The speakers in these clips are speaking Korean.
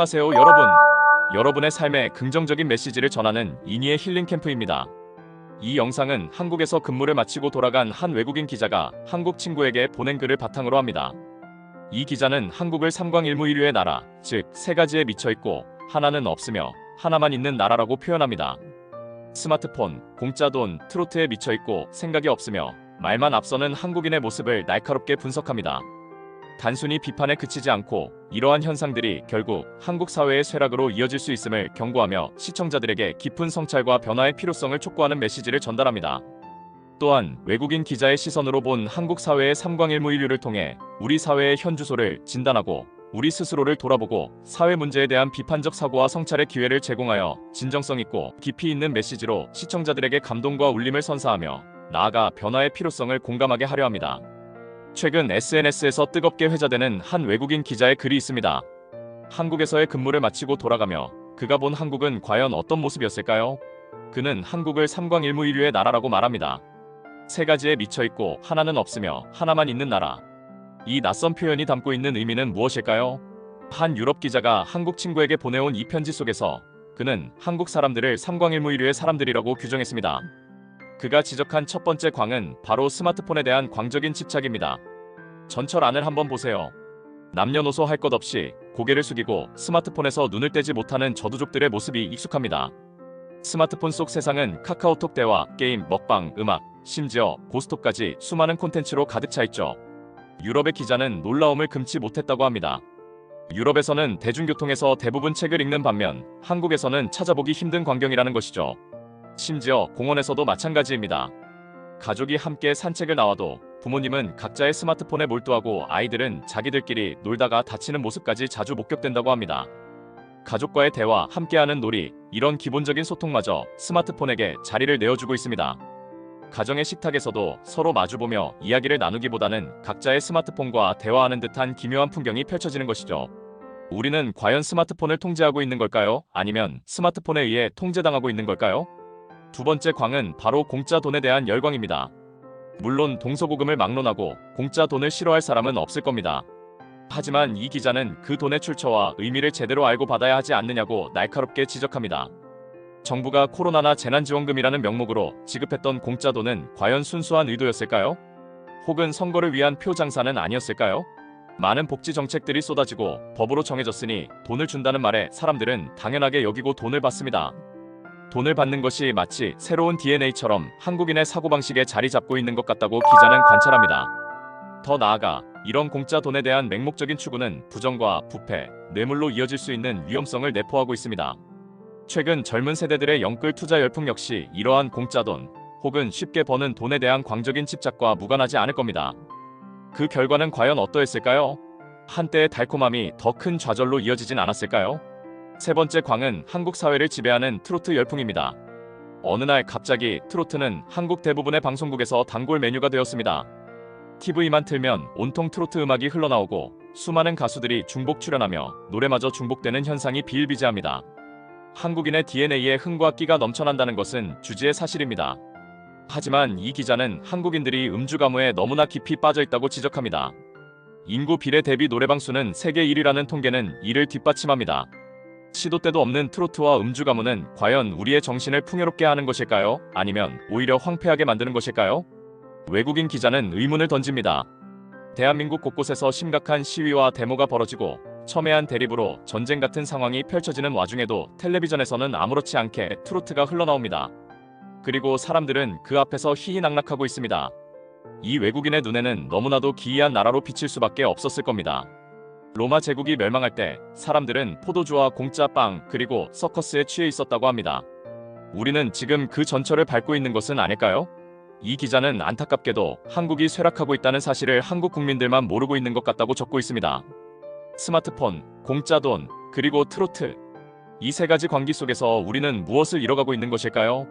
안녕하세요 여러분. 여러분의 삶에 긍정적인 메시지를 전하는 이니의 힐링 캠프입니다. 이 영상은 한국에서 근무를 마치고 돌아간 한 외국인 기자가 한국 친구에게 보낸 글을 바탕으로 합니다. 이 기자는 한국을 삼광일무이류의 나라, 즉 세 가지에 미쳐있고 하나는 없으며 하나만 있는 나라라고 표현합니다. 스마트폰, 공짜 돈, 트로트에 미쳐있고 생각이 없으며 말만 앞서는 한국인의 모습을 날카롭게 분석합니다. 단순히 비판에 그치지 않고 이러한 현상들이 결국 한국 사회의 쇠락으로 이어질 수 있음을 경고하며 시청자들에게 깊은 성찰과 변화의 필요성을 촉구하는 메시지를 전달합니다. 또한 외국인 기자의 시선으로 본 한국 사회의 삼광일무이류를 통해 우리 사회의 현주소를 진단하고 우리 스스로를 돌아보고 사회 문제에 대한 비판적 사고와 성찰의 기회를 제공하여 진정성 있고 깊이 있는 메시지로 시청자들에게 감동과 울림을 선사하며 나아가 변화의 필요성을 공감하게 하려 합니다. 최근 SNS에서 뜨겁게 회자되는 한 외국인 기자의 글이 있습니다. 한국에서의 근무를 마치고 돌아가며 그가 본 한국은 과연 어떤 모습이었을까요? 그는 한국을 삼광일무이류의 나라라고 말합니다. 세 가지에 미쳐있고 하나는 없으며 하나만 있는 나라. 이 낯선 표현이 담고 있는 의미는 무엇일까요? 한 유럽 기자가 한국 친구에게 보내온 이 편지 속에서 그는 한국 사람들을 삼광일무이류의 사람들이라고 규정했습니다. 그가 지적한 첫 번째 광은 바로 스마트폰에 대한 광적인 집착입니다. 전철 안을 한번 보세요. 남녀노소 할 것 없이 고개를 숙이고 스마트폰에서 눈을 떼지 못하는 저두족들의 모습이 익숙합니다. 스마트폰 속 세상은 카카오톡 대화, 게임, 먹방, 음악, 심지어 고스톱까지 수많은 콘텐츠로 가득 차 있죠. 유럽의 기자는 놀라움을 금치 못했다고 합니다. 유럽에서는 대중교통에서 대부분 책을 읽는 반면 한국에서는 찾아보기 힘든 광경이라는 것이죠. 심지어 공원에서도 마찬가지입니다. 가족이 함께 산책을 나와도 부모님은 각자의 스마트폰에 몰두하고 아이들은 자기들끼리 놀다가 다치는 모습까지 자주 목격된다고 합니다. 가족과의 대화, 함께하는 놀이, 이런 기본적인 소통마저 스마트폰에게 자리를 내어주고 있습니다. 가정의 식탁에서도 서로 마주보며 이야기를 나누기보다는 각자의 스마트폰과 대화하는 듯한 기묘한 풍경이 펼쳐지는 것이죠. 우리는 과연 스마트폰을 통제하고 있는 걸까요? 아니면 스마트폰에 의해 통제당하고 있는 걸까요? 두 번째 광은 바로 공짜 돈에 대한 열광입니다. 물론 동서고금을 막론하고 공짜 돈을 싫어할 사람은 없을 겁니다. 하지만 이 기자는 그 돈의 출처와 의미를 제대로 알고 받아야 하지 않느냐고 날카롭게 지적합니다. 정부가 코로나나 재난지원금이라는 명목으로 지급했던 공짜 돈은 과연 순수한 의도였을까요? 혹은 선거를 위한 표 장사는 아니었을까요? 많은 복지 정책들이 쏟아지고 법으로 정해졌으니 돈을 준다는 말에 사람들은 당연하게 여기고 돈을 받습니다. 돈을 받는 것이 마치 새로운 DNA처럼 한국인의 사고방식에 자리 잡고 있는 것 같다고 기자는 관찰합니다. 더 나아가 이런 공짜 돈에 대한 맹목적인 추구는 부정과 부패, 뇌물로 이어질 수 있는 위험성을 내포하고 있습니다. 최근 젊은 세대들의 영끌 투자 열풍 역시 이러한 공짜 돈, 혹은 쉽게 버는 돈에 대한 광적인 집착과 무관하지 않을 겁니다. 그 결과는 과연 어떠했을까요? 한때의 달콤함이 더 큰 좌절로 이어지진 않았을까요? 세 번째 광은 한국 사회를 지배하는 트로트 열풍입니다. 어느 날 갑자기 트로트는 한국 대부분의 방송국에서 단골 메뉴가 되었습니다. TV만 틀면 온통 트로트 음악이 흘러나오고 수많은 가수들이 중복 출연하며 노래마저 중복되는 현상이 비일비재합니다. 한국인의 DNA에 흥과 끼가 넘쳐난다는 것은 주지의 사실입니다. 하지만 이 기자는 한국인들이 음주 가무에 너무나 깊이 빠져있다고 지적합니다. 인구 비례 대비 노래방 수는 세계 1위라는 통계는 이를 뒷받침합니다. 시도 때도 없는 트로트와 음주 가무는 과연 우리의 정신을 풍요롭게 하는 것일까요? 아니면 오히려 황폐하게 만드는 것일까요? 외국인 기자는 의문을 던집니다. 대한민국 곳곳에서 심각한 시위와 데모가 벌어지고 첨예한 대립으로 전쟁 같은 상황이 펼쳐지는 와중에도 텔레비전에서는 아무렇지 않게 트로트가 흘러나옵니다. 그리고 사람들은 그 앞에서 희희낙낙하고 있습니다. 이 외국인의 눈에는 너무나도 기이한 나라로 비칠 수밖에 없었을 겁니다. 로마 제국이 멸망할 때 사람들은 포도주와 공짜 빵 그리고 서커스에 취해 있었다고 합니다. 우리는 지금 그 전철을 밟고 있는 것은 아닐까요? 이 기자는 안타깝게도 한국이 쇠락하고 있다는 사실을 한국 국민들만 모르고 있는 것 같다고 적고 있습니다. 스마트폰, 공짜 돈, 그리고 트로트. 이 세 가지 관계 속에서 우리는 무엇을 잃어가고 있는 것일까요?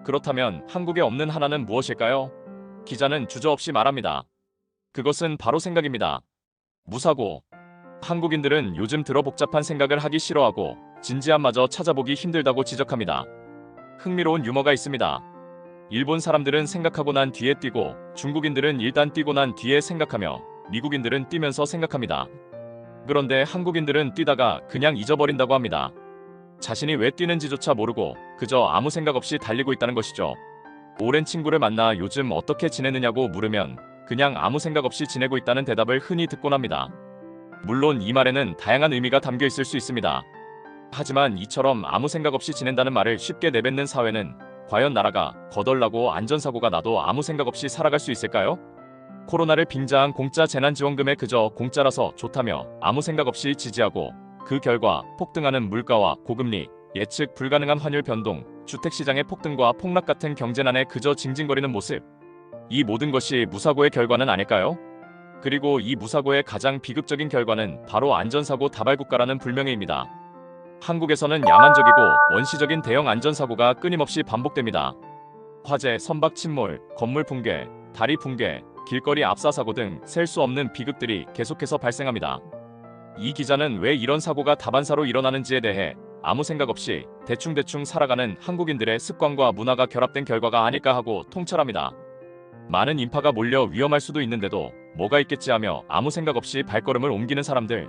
그렇다면 한국에 없는 하나는 무엇일까요? 기자는 주저없이 말합니다. 그것은 바로 생각입니다. 무사고. 한국인들은 요즘 들어 복잡한 생각을 하기 싫어하고 진지함마저 찾아보기 힘들다고 지적합니다. 흥미로운 유머가 있습니다. 일본 사람들은 생각하고 난 뒤에 뛰고 중국인들은 일단 뛰고 난 뒤에 생각하며 미국인들은 뛰면서 생각합니다. 그런데 한국인들은 뛰다가 그냥 잊어버린다고 합니다. 자신이 왜 뛰는지조차 모르고 그저 아무 생각 없이 달리고 있다는 것이죠. 오랜 친구를 만나 요즘 어떻게 지내느냐고 물으면 그냥 아무 생각 없이 지내고 있다는 대답을 흔히 듣곤 합니다. 물론 이 말에는 다양한 의미가 담겨 있을 수 있습니다. 하지만 이처럼 아무 생각 없이 지낸다는 말을 쉽게 내뱉는 사회는 과연 나라가 거덜나고 안전사고가 나도 아무 생각 없이 살아갈 수 있을까요? 코로나를 빙자한 공짜 재난지원금에 그저 공짜라서 좋다며 아무 생각 없이 지지하고 그 결과 폭등하는 물가와 고금리, 예측 불가능한 환율 변동, 주택시장의 폭등과 폭락 같은 경제난에 그저 징징거리는 모습. 이 모든 것이 무사고의 결과는 아닐까요? 그리고 이 무사고의 가장 비극적인 결과는 바로 안전사고 다발국가라는 불명예입니다. 한국에서는 야만적이고 원시적인 대형 안전사고가 끊임없이 반복됩니다. 화재, 선박 침몰, 건물 붕괴, 다리 붕괴, 길거리 압사 사고 등 셀 수 없는 비극들이 계속해서 발생합니다. 이 기자는 왜 이런 사고가 다반사로 일어나는지에 대해 아무 생각 없이 대충대충 살아가는 한국인들의 습관과 문화가 결합된 결과가 아닐까 하고 통찰합니다. 많은 인파가 몰려 위험할 수도 있는데도 뭐가 있겠지 하며 아무 생각 없이 발걸음을 옮기는 사람들.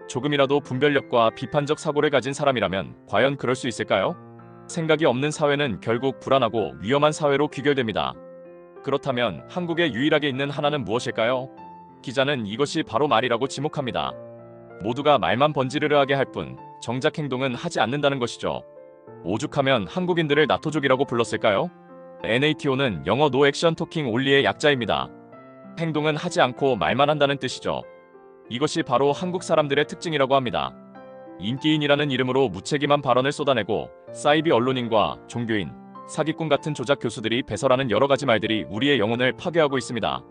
조금이라도 분별력과 비판적 사고를 가진 사람이라면 과연 그럴 수 있을까요? 생각이 없는 사회는 결국 불안하고 위험한 사회로 귀결됩니다. 그렇다면 한국에 유일하게 있는 하나는 무엇일까요? 기자는 이것이 바로 말이라고 지목합니다. 모두가 말만 번지르르하게 할 뿐 정작 행동은 하지 않는다는 것이죠. 오죽하면 한국인들을 나토족이라고 불렀을까요? NATO는 영어 No Action Talking Only의 약자입니다. 행동은 하지 않고 말만 한다는 뜻이죠. 이것이 바로 한국 사람들의 특징이라고 합니다. 인기인이라는 이름으로 무책임한 발언을 쏟아내고 사이비 언론인과 종교인, 사기꾼 같은 조작 교수들이 배설하는 여러 가지 말들이 우리의 영혼을 파괴하고 있습니다.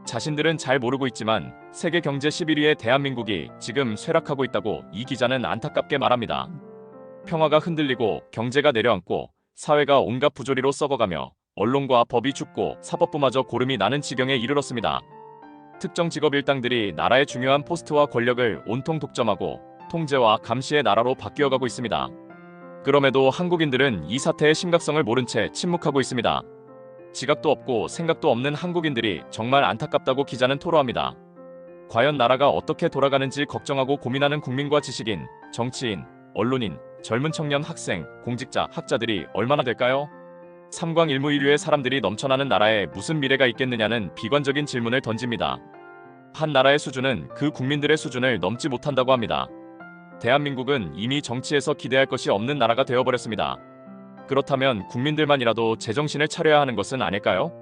자신들은 잘 모르고 있지만 세계 경제 11위의 대한민국이 지금 쇠락하고 있다고 이 기자는 안타깝게 말합니다. 평화가 흔들리고 경제가 내려앉고 사회가 온갖 부조리로 썩어가며 언론과 법이 죽고 사법부마저 고름이 나는 지경에 이르렀습니다. 특정 직업 일당들이 나라의 중요한 포스트와 권력을 온통 독점하고 통제와 감시의 나라로 바뀌어가고 있습니다. 그럼에도 한국인들은 이 사태의 심각성을 모른 채 침묵하고 있습니다. 지각도 없고 생각도 없는 한국인들이 정말 안타깝다고 기자는 토로합니다. 과연 나라가 어떻게 돌아가는지 걱정하고 고민하는 국민과 지식인, 정치인, 언론인, 젊은 청년, 학생, 공직자, 학자들이 얼마나 될까요? 삼광일무이류의 사람들이 넘쳐나는 나라에 무슨 미래가 있겠느냐는 비관적인 질문을 던집니다. 한 나라의 수준은 그 국민들의 수준을 넘지 못한다고 합니다. 대한민국은 이미 정치에서 기대할 것이 없는 나라가 되어버렸습니다. 그렇다면 국민들만이라도 제정신을 차려야 하는 것은 아닐까요?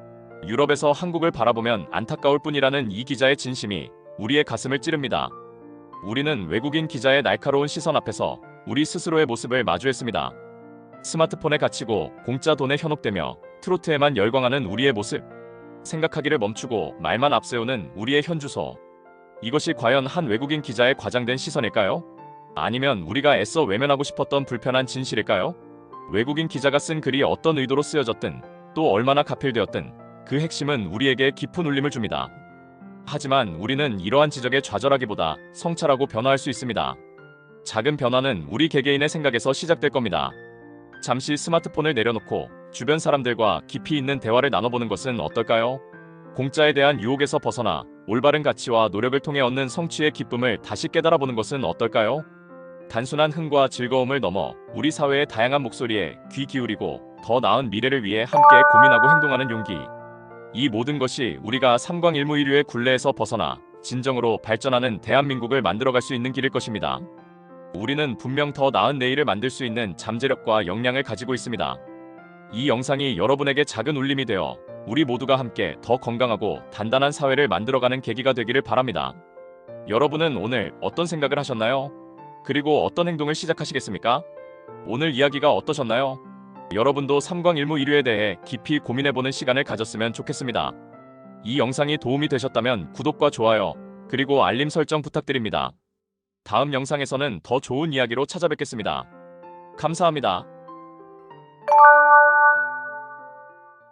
유럽에서 한국을 바라보면 안타까울 뿐이라는 이 기자의 진심이 우리의 가슴을 찌릅니다. 우리는 외국인 기자의 날카로운 시선 앞에서 우리 스스로의 모습을 마주했습니다. 스마트폰에 갇히고 공짜 돈에 현혹되며 트로트에만 열광하는 우리의 모습. 생각하기를 멈추고 말만 앞세우는 우리의 현주소. 이것이 과연 한 외국인 기자의 과장된 시선일까요? 아니면 우리가 애써 외면하고 싶었던 불편한 진실일까요? 외국인 기자가 쓴 글이 어떤 의도로 쓰여졌든 또 얼마나 가필되었든 그 핵심은 우리에게 깊은 울림을 줍니다. 하지만 우리는 이러한 지적에 좌절하기보다 성찰하고 변화할 수 있습니다. 작은 변화는 우리 개개인의 생각에서 시작될 겁니다. 잠시 스마트폰을 내려놓고 주변 사람들과 깊이 있는 대화를 나눠보는 것은 어떨까요? 공짜에 대한 유혹에서 벗어나 올바른 가치와 노력을 통해 얻는 성취의 기쁨을 다시 깨달아보는 것은 어떨까요? 단순한 흥과 즐거움을 넘어 우리 사회의 다양한 목소리에 귀 기울이고 더 나은 미래를 위해 함께 고민하고 행동하는 용기. 이 모든 것이 우리가 삼광일무이류의 굴레에서 벗어나 진정으로 발전하는 대한민국을 만들어갈 수 있는 길일 것입니다. 우리는 분명 더 나은 내일을 만들 수 있는 잠재력과 역량을 가지고 있습니다. 이 영상이 여러분에게 작은 울림이 되어 우리 모두가 함께 더 건강하고 단단한 사회를 만들어가는 계기가 되기를 바랍니다. 여러분은 오늘 어떤 생각을 하셨나요? 그리고 어떤 행동을 시작하시겠습니까? 오늘 이야기가 어떠셨나요? 여러분도 삼광일무이류에 대해 깊이 고민해보는 시간을 가졌으면 좋겠습니다. 이 영상이 도움이 되셨다면 구독과 좋아요, 그리고 알림 설정 부탁드립니다. 다음 영상에서는 더 좋은 이야기로 찾아뵙겠습니다. 감사합니다.